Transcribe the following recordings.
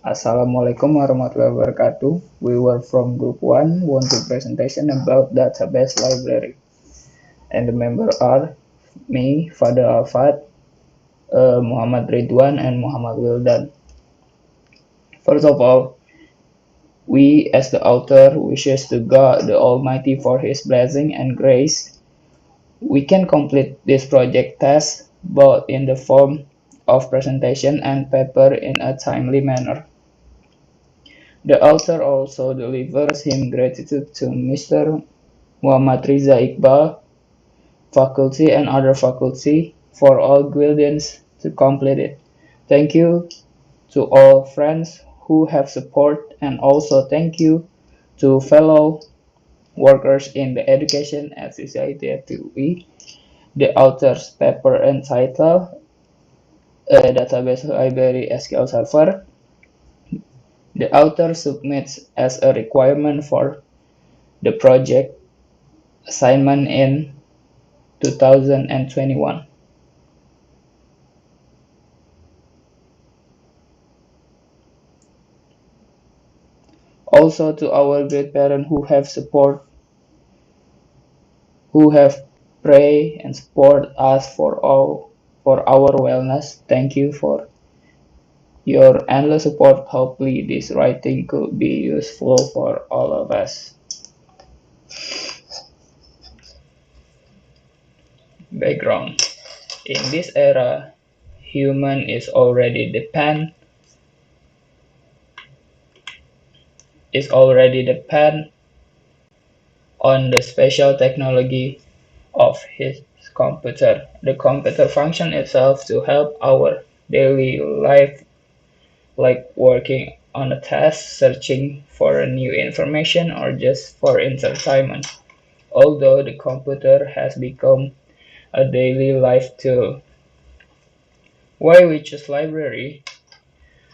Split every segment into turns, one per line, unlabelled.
Assalamualaikum warahmatullahi wabarakatuh. We were from Group 1, want to presentation about database library. And the member are me, Fadel Alfat, Muhammad Ridwan, and Muhammad Wildan. First of all, we as the author wishes to God the Almighty for His blessing and grace. We can complete this project task both in the form of presentation and paper in a timely manner. The author also delivers his gratitude to Mr. Muhammad Riza Iqbal, faculty and other faculty for all guidance to complete it. Thank you to all friends who have support and also thank you to fellow workers in the education at CCITFUE. The author's paper entitled Database Library SQL Server. The author submits as a requirement for the project assignment in 2021. Also to our great parents who have support, who have pray and support us for our wellness. Thank you for your endless support. Hopefully this writing could be useful for all of us. Background. In this era, human is already depend on the special technology of his computer. The computer function itself to help our daily life, like working on a task, searching for a new information, or just for entertainment. Although the computer has become a daily life tool. Why we choose library?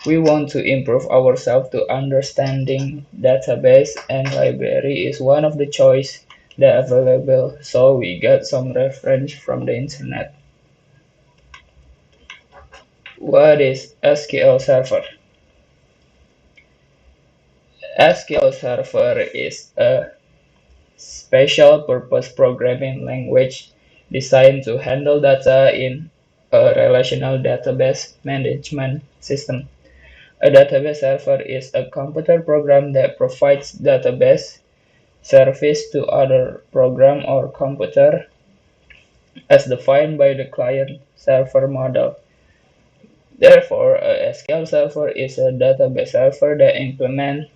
We want to improve ourselves to understanding database and library is one of the choice that available, so we got some reference from the internet. What is SQL Server? SQL Server is a special purpose programming language designed to handle data in a relational database management system. A database server is a computer program that provides database service to other program or computer as defined by the client-server model. Therefore, a SQL server is a database server that implements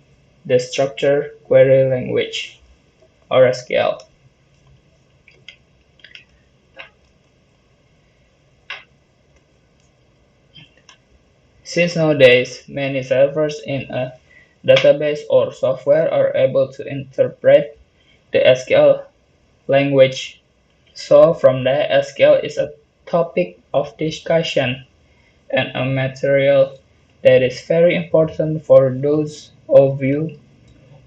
the structured query language, or SQL. Since nowadays many servers in a database or software are able to interpret the SQL language, so from that SQL is a topic of discussion and a material that is very important for those of you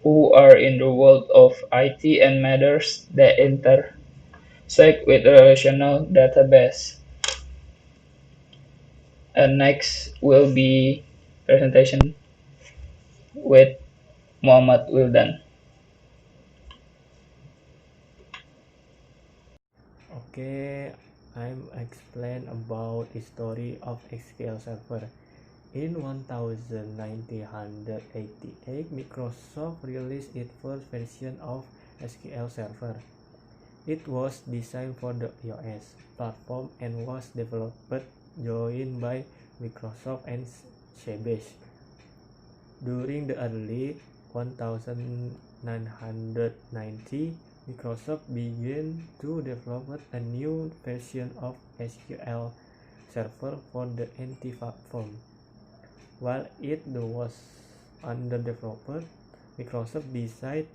who are in the world of IT and matters that intersect with relational database. And next will be presentation with Muhammad Wildan.
Okay, I'm explain about the story of SQL Server. In 1988, Microsoft released its first version of SQL Server. It was designed for the iOS platform and was developed joined by Microsoft and Sybase. During the early 1990, Microsoft began to develop a new version of SQL Server for the NT platform. While it was under development, Microsoft decided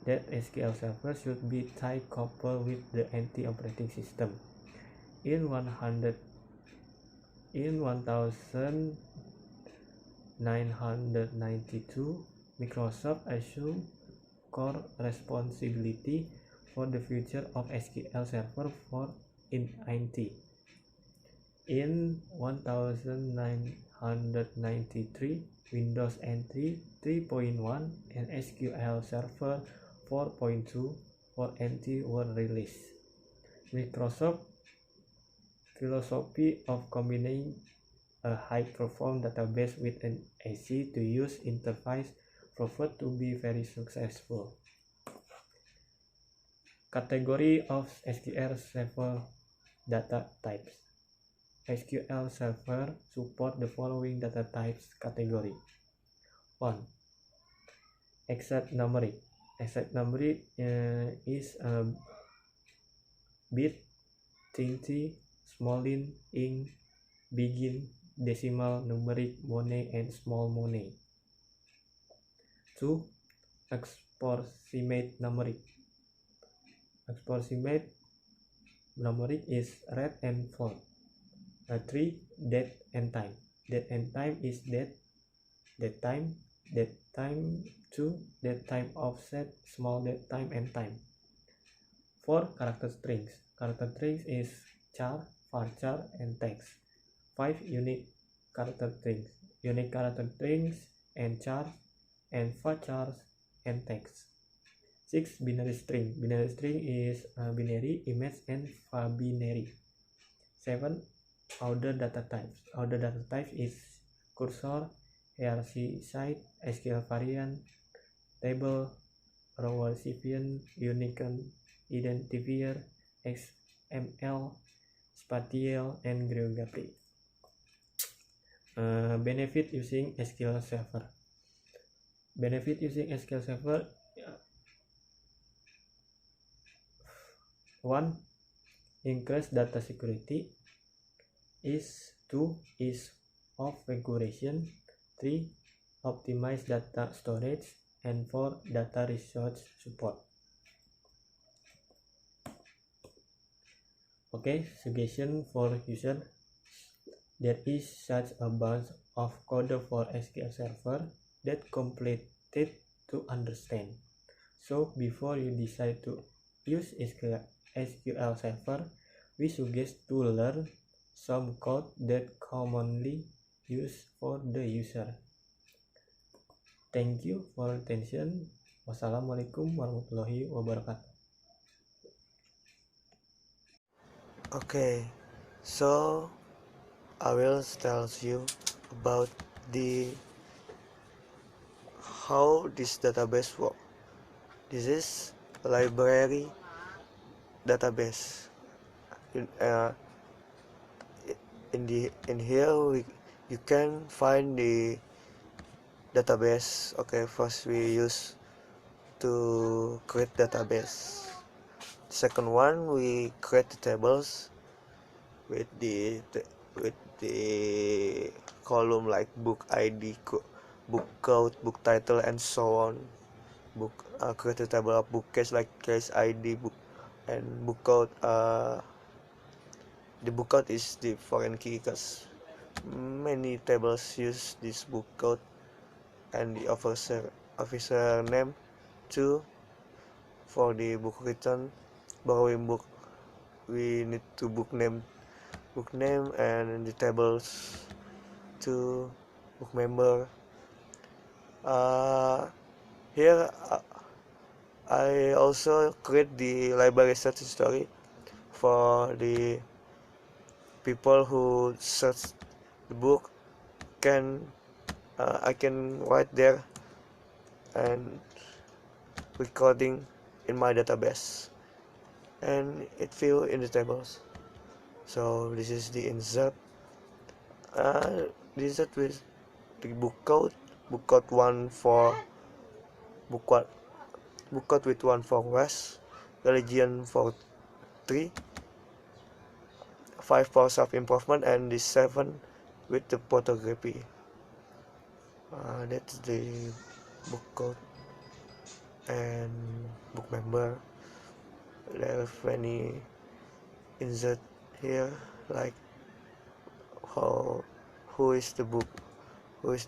that SQL Server should be tightly coupled with the NT operating system. In 1992, Microsoft assumed core responsibility for the future of SQL Server for in NT. In 1993, Windows NT 3.1 and SQL Server 4.2 for NT were released. Microsoft's philosophy of combining a high-performance database with an easy-to-use interface proved to be very successful. Category of SQL Server data types. SQL Server support the following data types category. 1. Exact numeric. Exact numeric is a bit, tiny, small-in, ink, big, decimal, numeric, money, and small money. 2. Approximate numeric. Approximate numeric is red and float. 3. Date and time. Date and time is date time, 2. Date time offset, small date time, and time. 4. Character strings. Character strings is char, varchar, and text. 5. Unique character strings. Unique character strings and char and varchars and text. 6. Binary string. Binary string is binary, image, and binary. 7. Order data types. Order data types is cursor, hierarchy site, SQL variant, table, row recipient, unique identifier, XML, spatial, and geography. Benefit using SQL Server. Benefit using SQL Server. 1. Increase data security. 2. Ease of regulation. 3. Optimize data storage. And 4. Data research support. Okay, suggestion for user. There is such a bunch of code for SQL Server that complicated to understand. So before you decide to use SQL Server, we suggest to learn some code that commonly used for the user. Thank you for attention. Wassalamualaikum warahmatullahi wabarakatuh.
Okay, so I will tell you about how this database works. This is library database. In here you can find the database. Okay, first we use to create database. Second one, we create the tables with the column like book ID, book code, book title, and so on. Create a table of book case like case ID, book, and book code. The book code is the foreign key because many tables use this book code, and the officer name too. For the book return, borrowing book, we need to book name and the tables to book member. Here I also create the library search history for the people who search the book. I can write there and recording in my database, and it fill in the tables. So this is the insert. This is with the book code 1 for book code with 1 for West, religion for 3, 5 for self-improvement, and the 7 with the photography. That's the book code and book member. There's many insert here, like who is the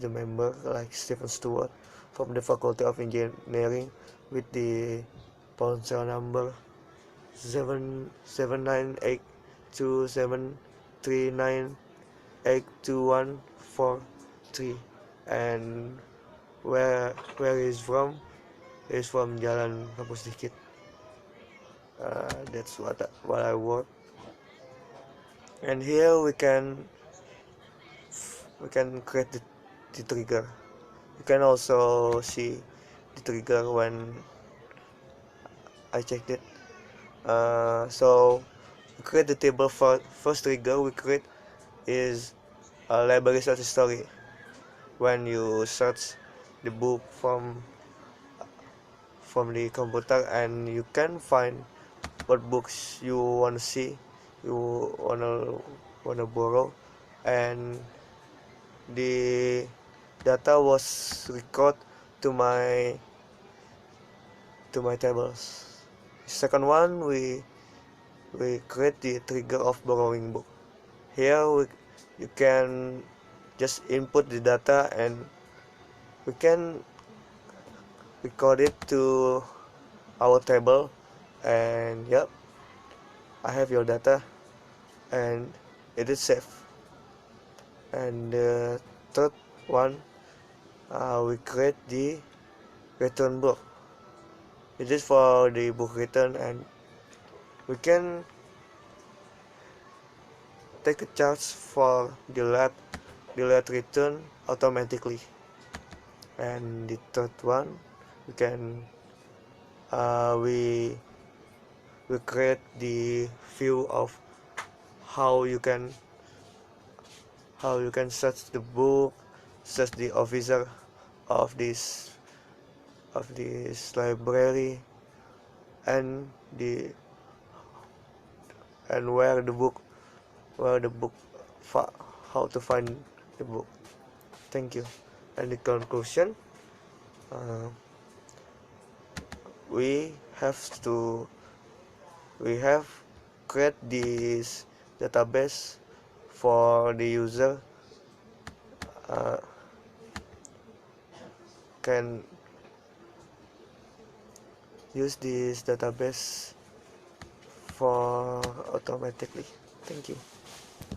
member, like Stephen Stewart from the Faculty of Engineering with the sponsor number 7798278. 398243, and where is from Jalan Kampus Dikit. That's what I work. And here we can create the trigger. You can also see the trigger when I checked it. So we create the table for first trigger we create is a library search history. When you search the book from the computer, and you can find what books you want to see, you wanna borrow, and the data was recorded to my tables. Second one, we create the trigger of borrowing book. Here you can just input the data, and we can record it to our table, and yep, I have your data and it is safe. And the third one, we create the return book. It is for the book return, and we can take a charge for the late return automatically. And the third one, we can we create the view of how you can search the book, search the officer of this library, and where the book how to find the book. Thank you. And the conclusion, we have create this database for the user can use this database for automatically. Thank you.